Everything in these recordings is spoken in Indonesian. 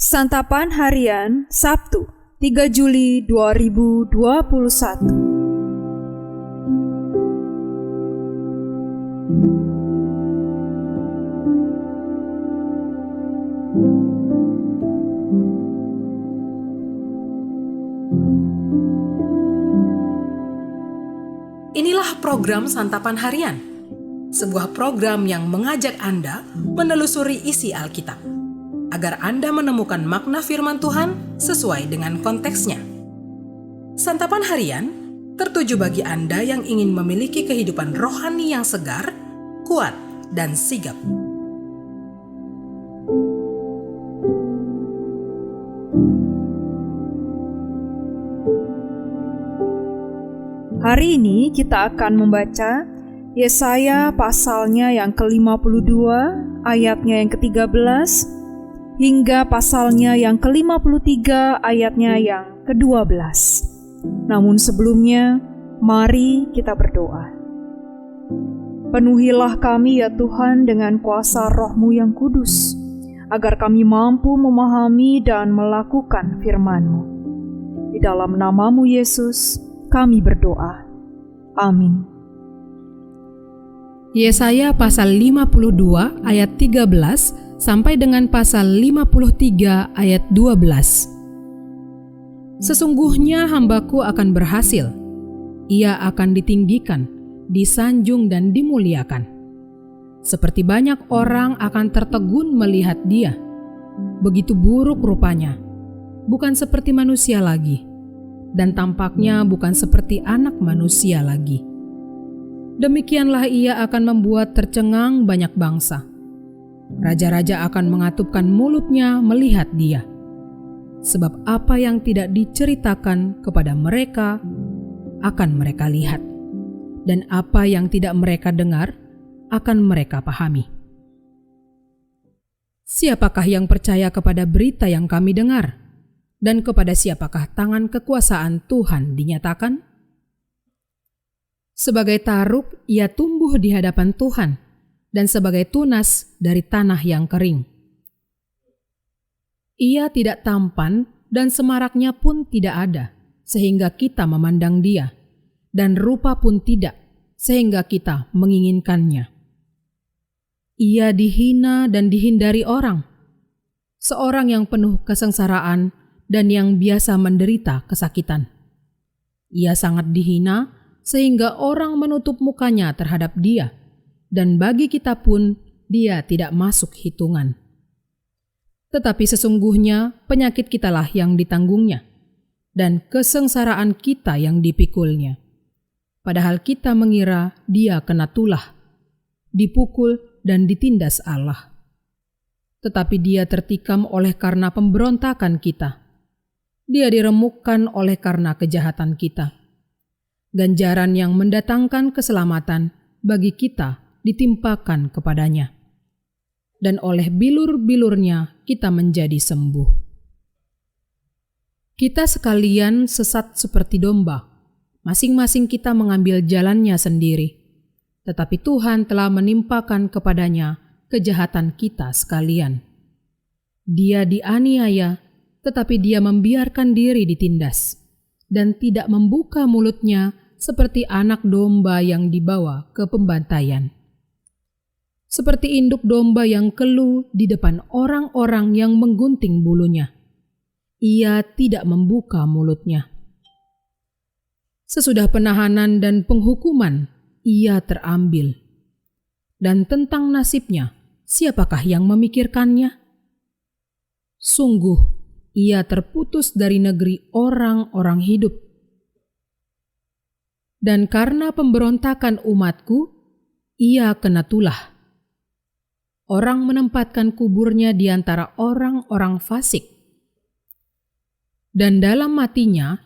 Santapan Harian Sabtu 3 Juli 2021. Inilah program Santapan Harian, sebuah program yang mengajak Anda menelusuri isi Alkitab, agar Anda menemukan makna firman Tuhan sesuai dengan konteksnya. Santapan Harian tertuju bagi Anda yang ingin memiliki kehidupan rohani yang segar, kuat, dan sigap. Hari ini kita akan membaca Yesaya pasalnya yang ke-52, ayatnya yang ke-13, hingga pasalnya yang ke-53, ayatnya yang ke-12. Namun sebelumnya, mari kita berdoa. Penuhilah kami ya Tuhan dengan kuasa Roh-Mu yang kudus, agar kami mampu memahami dan melakukan firman-Mu. Di dalam nama-Mu Yesus, kami berdoa. Amin. Yesaya pasal 52 ayat 13 sampai dengan pasal 53 ayat 12. Sesungguhnya hambaku akan berhasil. Ia akan ditinggikan, disanjung dan dimuliakan. Seperti banyak orang akan tertegun melihat dia. Begitu buruk rupanya, bukan seperti manusia lagi. Dan tampaknya bukan seperti anak manusia lagi. Demikianlah ia akan membuat tercengang banyak bangsa. Raja-raja akan mengatupkan mulutnya melihat dia. Sebab apa yang tidak diceritakan kepada mereka akan mereka lihat. Dan apa yang tidak mereka dengar akan mereka pahami. Siapakah yang percaya kepada berita yang kami dengar? Dan kepada siapakah tangan kekuasaan Tuhan dinyatakan? Sebagai taruk ia tumbuh di hadapan Tuhan, dan sebagai tunas dari tanah yang kering. Ia tidak tampan dan semaraknya pun tidak ada, sehingga kita memandang dia, dan rupa pun tidak, sehingga kita menginginkannya. Ia dihina dan dihindari orang, seorang yang penuh kesengsaraan dan yang biasa menderita kesakitan. Ia sangat dihina sehingga orang menutup mukanya terhadap dia, dan bagi kita pun dia tidak masuk hitungan. Tetapi sesungguhnya penyakit kitalah yang ditanggungnya, dan kesengsaraan kita yang dipikulnya. Padahal kita mengira dia kena tulah, dipukul dan ditindas Allah. Tetapi dia tertikam oleh karena pemberontakan kita. Dia diremukkan oleh karena kejahatan kita. Ganjaran yang mendatangkan keselamatan bagi kita ditimpakan kepadanya. Dan oleh bilur-bilurnya kita menjadi sembuh. Kita sekalian sesat seperti domba. Masing-masing kita mengambil jalannya sendiri. Tetapi Tuhan telah menimpakan kepadanya kejahatan kita sekalian. Dia dianiaya, tetapi dia membiarkan diri ditindas, dan tidak membuka mulutnya seperti anak domba yang dibawa ke pembantaian. Seperti induk domba yang keluh di depan orang-orang yang menggunting bulunya, ia tidak membuka mulutnya. Sesudah penahanan dan penghukuman, ia terambil. Dan tentang nasibnya, siapakah yang memikirkannya? Sungguh, ia terputus dari negeri orang-orang hidup. Dan karena pemberontakan umatku, ia kena tulah. Orang menempatkan kuburnya di antara orang-orang fasik. Dan dalam matinya,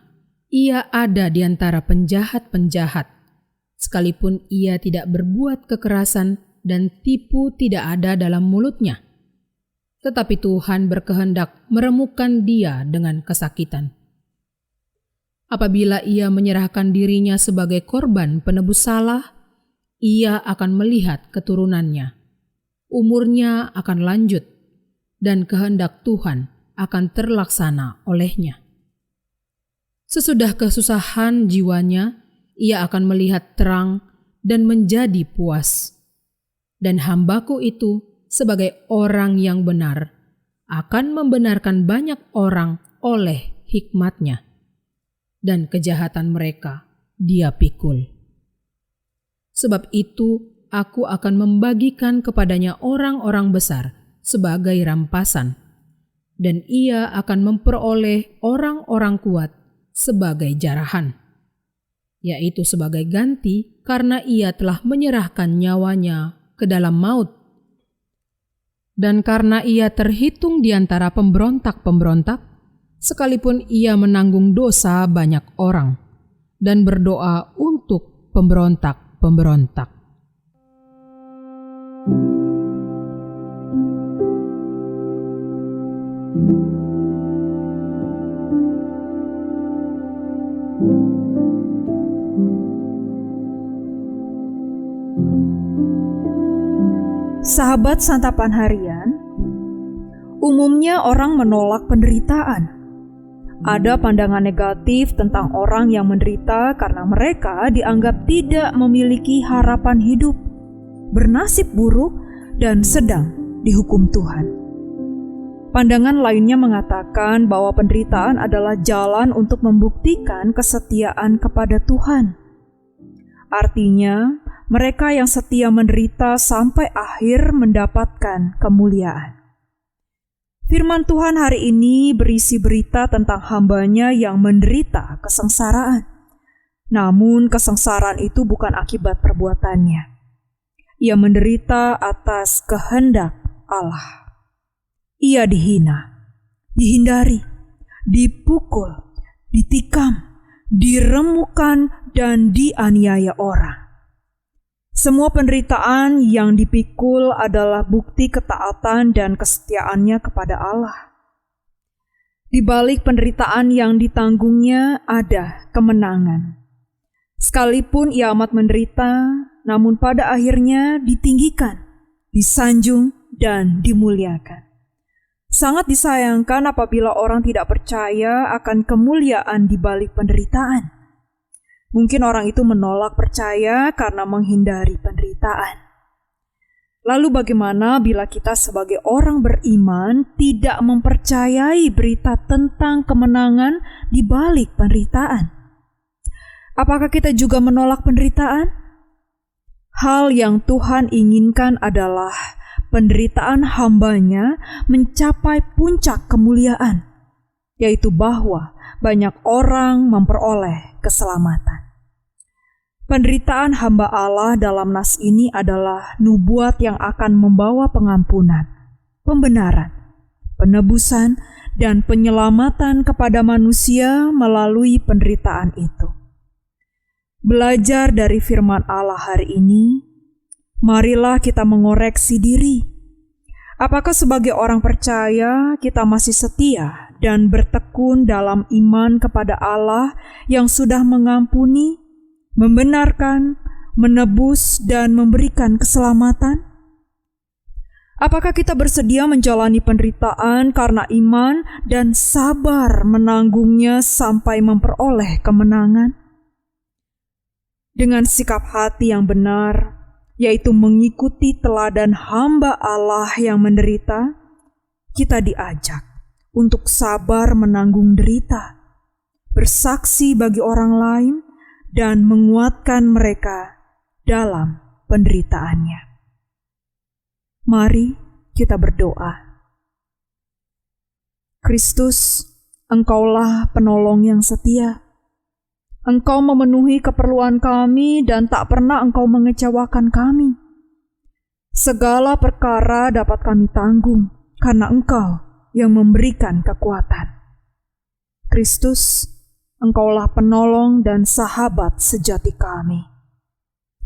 ia ada di antara penjahat-penjahat. Sekalipun ia tidak berbuat kekerasan dan tipu tidak ada dalam mulutnya. Tetapi Tuhan berkehendak meremukkan dia dengan kesakitan. Apabila ia menyerahkan dirinya sebagai korban penebus salah, ia akan melihat keturunannya. Umurnya akan lanjut, dan kehendak Tuhan akan terlaksana olehnya. Sesudah kesusahan jiwanya, ia akan melihat terang dan menjadi puas. Dan hambaku itu sebagai orang yang benar akan membenarkan banyak orang oleh hikmat-Nya, dan kejahatan mereka Dia pikul. Sebab itu aku akan membagikan kepadanya orang-orang besar sebagai rampasan, dan ia akan memperoleh orang-orang kuat sebagai jarahan, yaitu sebagai ganti karena ia telah menyerahkan nyawanya ke dalam maut. Dan karena ia terhitung di antara pemberontak-pemberontak, sekalipun ia menanggung dosa banyak orang, dan berdoa untuk pemberontak-pemberontak. Sahabat santapan harian, umumnya orang menolak penderitaan. Ada pandangan negatif tentang orang yang menderita karena mereka dianggap tidak memiliki harapan hidup, bernasib buruk, dan sedang dihukum Tuhan. Pandangan lainnya mengatakan bahwa penderitaan adalah jalan untuk membuktikan kesetiaan kepada Tuhan. Artinya, mereka yang setia menderita sampai akhir mendapatkan kemuliaan. Firman Tuhan hari ini berisi berita tentang hamba-Nya yang menderita kesengsaraan. Namun kesengsaraan itu bukan akibat perbuatannya. Ia menderita atas kehendak Allah. Ia dihina, dihindari, dipukul, ditikam, diremukkan, dan dianiaya orang. Semua penderitaan yang dipikul adalah bukti ketaatan dan kesetiaannya kepada Allah. Di balik penderitaan yang ditanggungnya ada kemenangan. Sekalipun ia amat menderita, namun pada akhirnya ditinggikan, disanjung, dan dimuliakan. Sangat disayangkan apabila orang tidak percaya akan kemuliaan di balik penderitaan. Mungkin orang itu menolak percaya karena menghindari penderitaan. Lalu bagaimana bila kita sebagai orang beriman tidak mempercayai berita tentang kemenangan di balik penderitaan? Apakah kita juga menolak penderitaan? Hal yang Tuhan inginkan adalah penderitaan hamba-Nya mencapai puncak kemuliaan, yaitu bahwa banyak orang memperoleh keselamatan. Penderitaan hamba Allah dalam nas ini adalah nubuat yang akan membawa pengampunan, pembenaran, penebusan, dan penyelamatan kepada manusia melalui penderitaan itu. Belajar dari firman Allah hari ini, marilah kita mengoreksi diri. Apakah sebagai orang percaya kita masih setia dan bertekun dalam iman kepada Allah yang sudah mengampuni, membenarkan, menebus, dan memberikan keselamatan? Apakah kita bersedia menjalani penderitaan karena iman dan sabar menanggungnya sampai memperoleh kemenangan? Dengan sikap hati yang benar, yaitu mengikuti teladan hamba Allah yang menderita, kita diajak untuk sabar menanggung derita, bersaksi bagi orang lain, dan menguatkan mereka dalam penderitaannya. Mari kita berdoa. Kristus, Engkaulah penolong yang setia. Engkau memenuhi keperluan kami dan tak pernah Engkau mengecewakan kami. Segala perkara dapat kami tanggung karena Engkau yang memberikan kekuatan. Kristus, Engkaulah penolong dan sahabat sejati kami.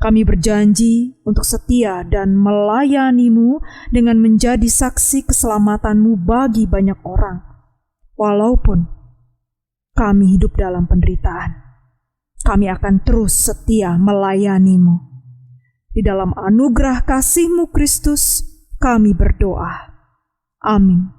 Kami berjanji untuk setia dan melayani-Mu dengan menjadi saksi keselamatan-Mu bagi banyak orang, walaupun kami hidup dalam penderitaan. Kami akan terus setia melayani-Mu. Di dalam anugerah kasih-Mu Kristus, kami berdoa. Amin.